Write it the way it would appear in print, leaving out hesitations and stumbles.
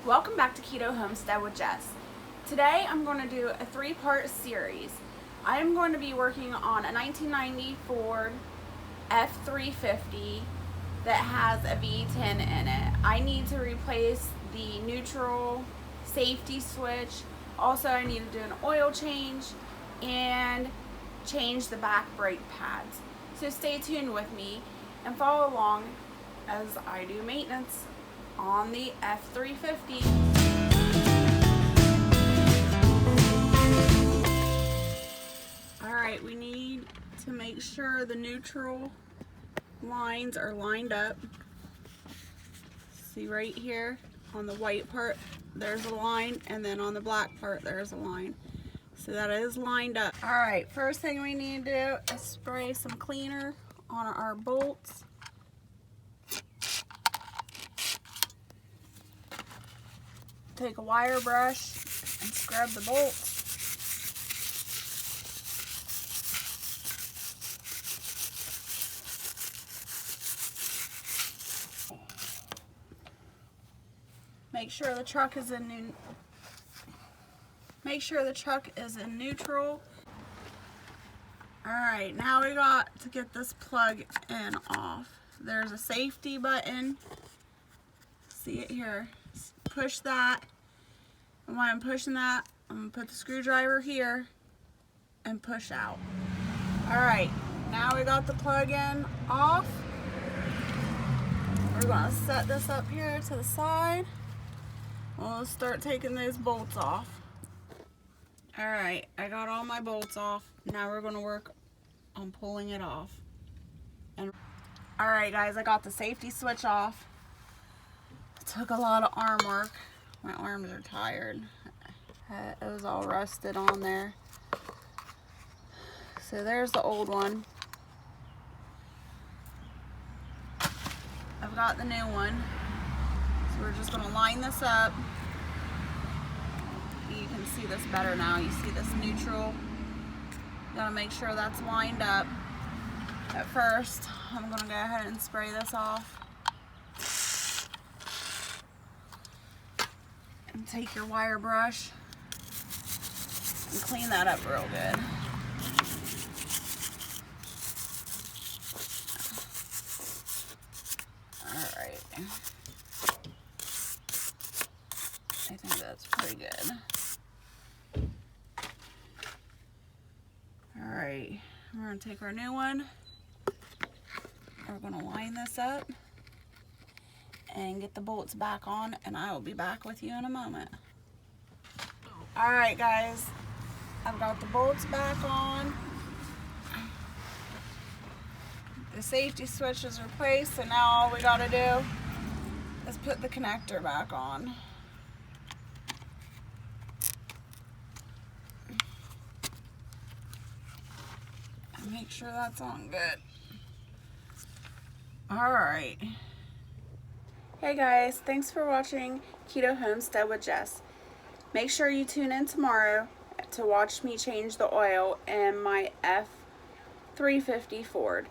Welcome back to Keto Homestead with Jess. Today I'm going to do a three-part series. I am going to be working on a 1990 Ford F-350 that has a V10 in it. I need to replace the neutral safety switch. Also, I need to do an oil change and change the back brake pads. So stay tuned with me and follow along as I do maintenance on the F-350. Alright, we need to make sure the neutral lines are lined up. See right here on the white part there's a line, and then on the black part there's a line. So that is lined up. Alright, first thing we need to do is spray some cleaner on our bolts. Take a wire brush and scrub the bolts. Make sure the truck is in neutral. Alright, now we got to get this plug in off. There's a safety button. See it here. Push that, and while I'm pushing that, I'm going to put the screwdriver here and push out. Alright, now we got the plug-in off. We're going to set this up here to the side. We'll start taking those bolts off. Alright, I got all my bolts off. Now we're going to work on pulling it off. Alright guys, I got the safety switch off. Took a lot of arm work. My arms are tired. It was all rusted on there. So there's the old one. I've got the new one. So we're just going to line this up. You can see this better now. You see this neutral. You gotta make sure that's lined up. At first, I'm going to go ahead and spray this off. Take your wire brush and clean that up real good. Alright. I think that's pretty good. Alright, we're going to take our new one. We're going to line this up and get the bolts back on, and I will be back with you in a moment. Alright guys, I've got the bolts back on. The safety switch is replaced, so now all we gotta do is put the connector back on. And make sure that's on good. Alright. Hey guys, thanks for watching Keto Homestead with Jess. Make sure you tune in tomorrow to watch me change the oil in my F-350 Ford.